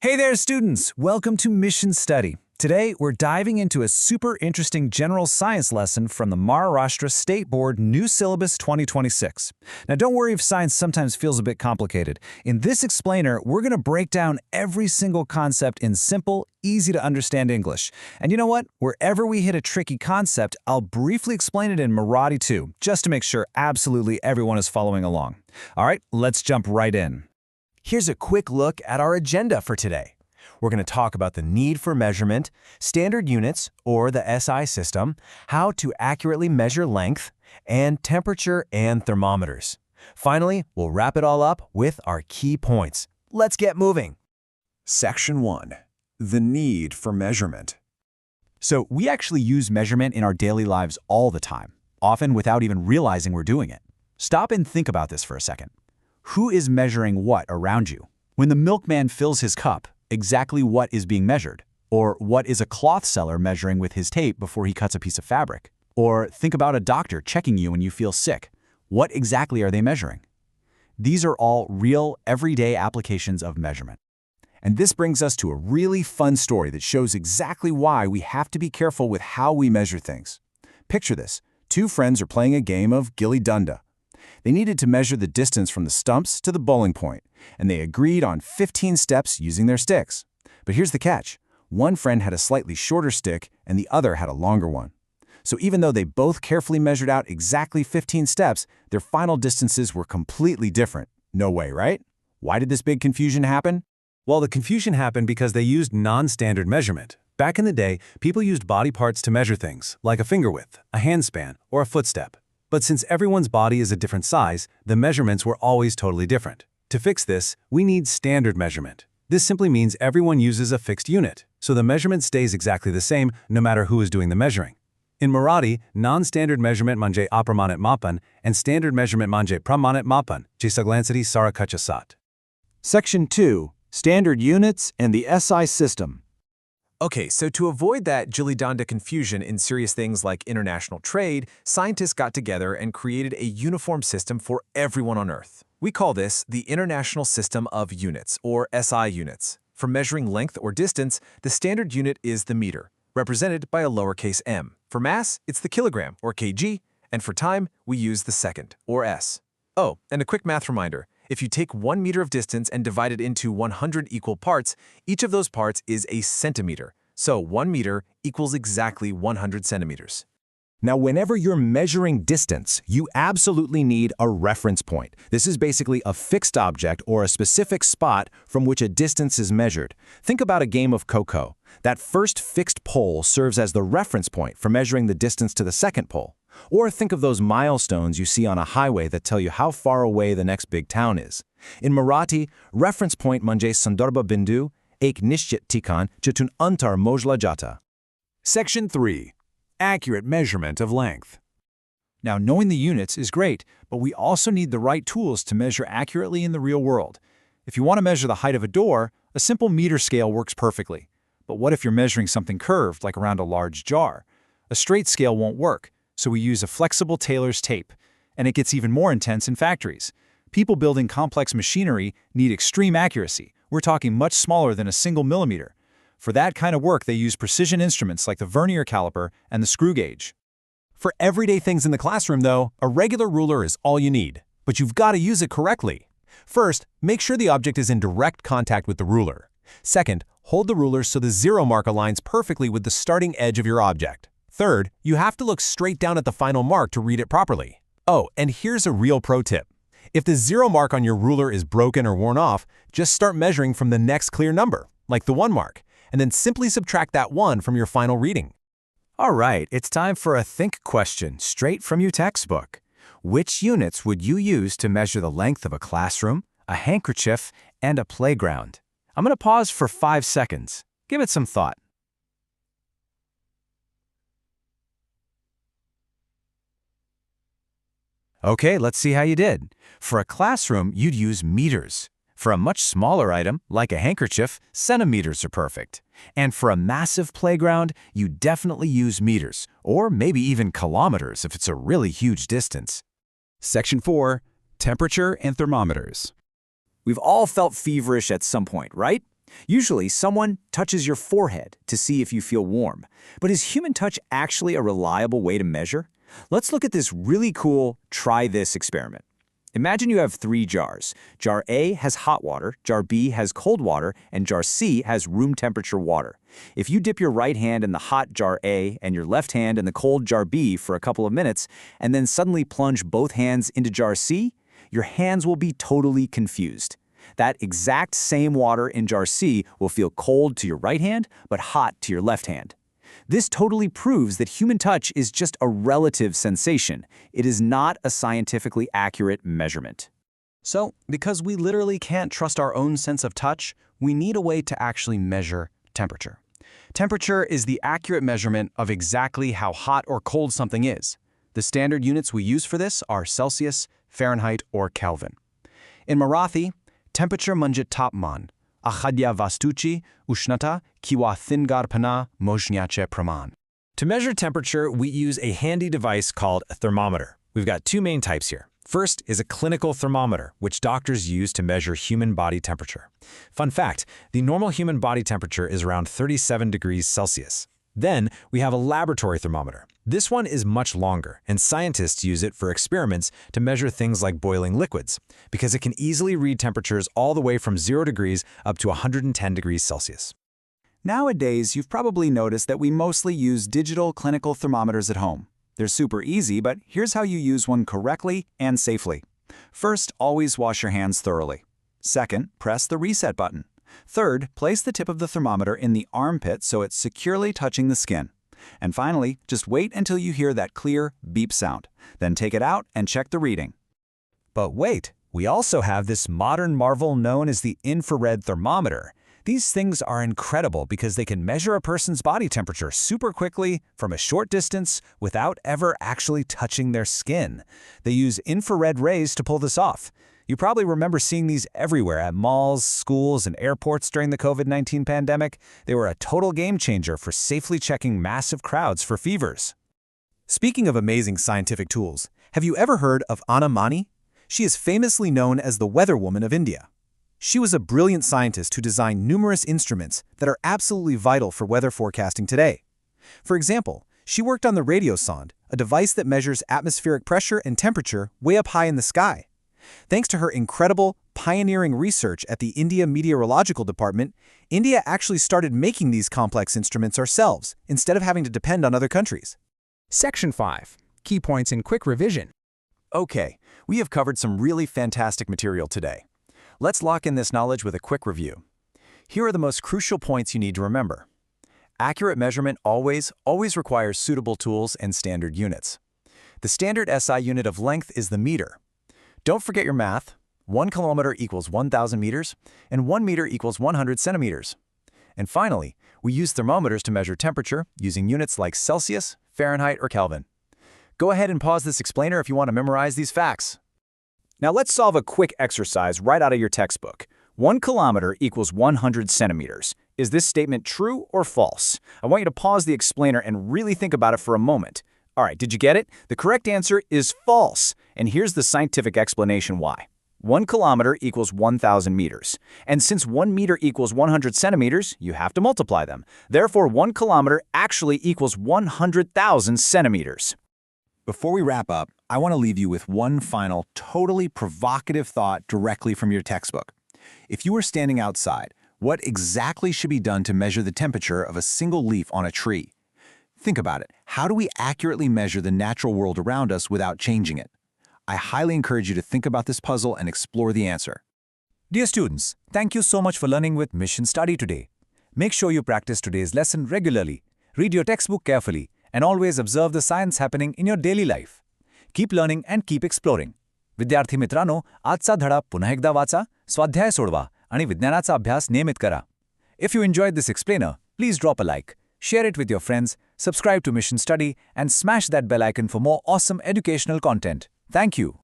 Hey there, students! Welcome to Mission Study. Today, we're diving into a super interesting general science lesson from the Maharashtra State Board New Syllabus 2026. Now, don't worry if science sometimes feels a bit complicated. In this explainer, we're going to break down every single concept in simple, easy-to-understand English. And you know what? Wherever we hit a tricky concept, I'll briefly explain it in Marathi too, just to make sure absolutely everyone is following along. All right, let's jump right in. Here's a quick look at our agenda for today. We're going to talk about the need for measurement, standard units, or the SI system, how to accurately measure length, and temperature and thermometers. Finally, we'll wrap it all up with our key points. Let's get moving. Section 1. The need for measurement. So we actually use measurement in our daily lives all the time, often without even realizing we're doing it. Stop and think about this for a second. Who is measuring what around you? When the milkman fills his cup, exactly what is being measured? Or what is a cloth seller measuring with his tape before he cuts a piece of fabric? Or think about a doctor checking you when you feel sick. What exactly are they measuring? These are all real, everyday applications of measurement. And this brings us to a really fun story that shows exactly why we have to be careful with how we measure things. Picture this. Two friends are playing a game of gilli danda. They needed to measure the distance from the stumps to the bowling point, and they agreed on 15 steps using their sticks. But here's the catch. One friend had a slightly shorter stick, and the other had a longer one. So even though they both carefully measured out exactly 15 steps, their final distances were completely different. No way, right? Why did this big confusion happen? Well, the confusion happened because they used non-standard measurement. Back in the day, people used body parts to measure things, like a finger width, a hand span, or a footstep. But since everyone's body is a different size, the measurements were always totally different. To fix this, we need standard measurement. This simply means everyone uses a fixed unit, so the measurement stays exactly the same no matter who is doing the measuring. In Marathi, non-standard measurement म्हणजे अप्रमाणित मापन and standard measurement म्हणजे प्रमाणित मापन, जे सगळ्यांसाठी सारखंच असतात. Section 2. Standard units and the SI system. Okay, so to avoid that gilli danda confusion in serious things like international trade, scientists got together and created a uniform system for everyone on Earth. We call this the International System of Units, or SI units. For measuring length or distance, the standard unit is the meter, represented by a lowercase m. For mass, it's the kilogram, or kg, and for time, we use the second, or s. Oh, and a quick math reminder. If you take 1 meter of distance and divide it into 100 equal parts, each of those parts is a centimeter. So 1 meter equals exactly 100 centimeters. Now, whenever you're measuring distance, you absolutely need a reference point. This is basically a fixed object or a specific spot from which a distance is measured. Think about a game of Coco. That first fixed pole serves as the reference point for measuring the distance to the second pole. Or think of those milestones you see on a highway that tell you how far away the next big town is. In Marathi, reference point म्हणजे संदर्भ बिंदू, एक निश्चित ठिकाण जिथून अंतर मोजला जाता. Section 3. Accurate measurement of length. Now, knowing the units is great, but we also need the right tools to measure accurately in the real world. If you want to measure the height of a door, a simple meter scale works perfectly. But what if you're measuring something curved, like around a large jar? A straight scale won't work, so we use a flexible tailor's tape. And it gets even more intense in factories. People building complex machinery need extreme accuracy. We're talking much smaller than a single millimeter. For that kind of work, they use precision instruments like the vernier caliper and the screw gauge. For everyday things in the classroom, though, a regular ruler is all you need. But you've got to use it correctly. First, make sure the object is in direct contact with the ruler. Second, hold the ruler so the zero mark aligns perfectly with the starting edge of your object. Third, you have to look straight down at the final mark to read it properly. Oh, and here's a real pro tip. If the zero mark on your ruler is broken or worn off, just start measuring from the next clear number, like the 1 mark, and then simply subtract that 1 from your final reading. All right, it's time for a think question straight from your textbook. Which units would you use to measure the length of a classroom, a handkerchief, and a playground? I'm going to pause for 5 seconds. Give it some thought. Okay, let's see how you did. For a classroom, you'd use meters. For a much smaller item, like a handkerchief, centimeters are perfect. And for a massive playground, you definitely use meters, or maybe even kilometers if it's a really huge distance. Section 4. Temperature and thermometers. We've all felt feverish at some point, right? Usually, someone touches your forehead to see if you feel warm. But is human touch actually a reliable way to measure? Let's look at this really cool try this experiment. Imagine you have 3 jars. Jar A has hot water, Jar B has cold water, and Jar C has room temperature water. If you dip your right hand in the hot Jar A and your left hand in the cold Jar B for a couple of minutes, and then suddenly plunge both hands into Jar C, your hands will be totally confused. That exact same water in Jar C will feel cold to your right hand, but hot to your left hand. This totally proves that human touch is just a relative sensation. It is not a scientifically accurate measurement. So, because we literally can't trust our own sense of touch, we need a way to actually measure temperature. Temperature is the accurate measurement of exactly how hot or cold something is. The standard units we use for this are Celsius, Fahrenheit, or Kelvin. In Marathi, temperature म्हणजे तापमान, एखाद्या वस्तूची उष्णता किंवा थिंगारपणा मोजण्याचे प्रमाण. To measure temperature, we use a handy device called a thermometer. We've got 2 main types here. First is a clinical thermometer, which doctors use to measure human body temperature. Fun fact, the normal human body temperature is around 37 degrees Celsius. Then we have a laboratory thermometer. This one is much longer, and scientists use it for experiments to measure things like boiling liquids, because it can easily read temperatures all the way from 0 degrees up to 110 degrees Celsius. Nowadays, you've probably noticed that we mostly use digital clinical thermometers at home. They're super easy, but here's how you use one correctly and safely. First, always wash your hands thoroughly. Second, press the reset button. Third, place the tip of the thermometer in the armpit so it's securely touching the skin. And finally, just wait until you hear that clear beep sound. Then take it out and check the reading. But wait, we also have this modern marvel known as the infrared thermometer. These things are incredible because they can measure a person's body temperature super quickly from a short distance without ever actually touching their skin. They use infrared rays to pull this off. You probably remember seeing these everywhere at malls, schools, and airports during the COVID-19 pandemic. They were a total game changer for safely checking massive crowds for fevers. Speaking of amazing scientific tools, have you ever heard of Anna Mani? She is famously known as the Weather Woman of India. She was a brilliant scientist who designed numerous instruments that are absolutely vital for weather forecasting today. For example, she worked on the radiosonde, a device that measures atmospheric pressure and temperature way up high in the sky. Thanks to her incredible, pioneering research at the India Meteorological Department, India actually started making these complex instruments ourselves, instead of having to depend on other countries. Section 5. Key points in quick revision. Okay, we have covered some really fantastic material today. Let's lock in this knowledge with a quick review. Here are the most crucial points you need to remember. Accurate measurement always requires suitable tools and standard units. The standard SI unit of length is the meter. Don't forget your math. 1 kilometer equals 1,000 meters, and 1 meter equals 100 centimeters. And finally, we use thermometers to measure temperature using units like Celsius, Fahrenheit, or Kelvin. Go ahead and pause this explainer if you want to memorize these facts. Now let's solve a quick exercise right out of your textbook. 1 kilometer equals 100 centimeters. Is this statement true or false? I want you to pause the explainer and really think about it for a moment. All right, did you get it? The correct answer is false, and here's the scientific explanation why. 1 kilometer equals 1,000 meters, and since 1 meter equals 100 centimeters, you have to multiply them. Therefore, 1 kilometer actually equals 100,000 centimeters. Before we wrap up, I want to leave you with one final, totally provocative thought directly from your textbook. If you were standing outside, what exactly should be done to measure the temperature of a single leaf on a tree? Think about it. How do we accurately measure the natural world around us without changing it? I highly encourage you to think about this puzzle and explore the answer. Dear students, thank you so much for learning with Mission Study today. Make sure you practice today's lesson regularly, read your textbook carefully, and always observe the science happening in your daily life. Keep learning and keep exploring. विद्यार्थी मित्रांनो, आजचा धडा पुन्हा एकदा वाचा, स्वाध्याय सोडवा आणि विज्ञानाचा अभ्यास नियमित करा. If you enjoyed this explainer, please drop a like, share it with your friends, subscribe to Mission Study, and smash that bell icon for more awesome educational content. Thank you.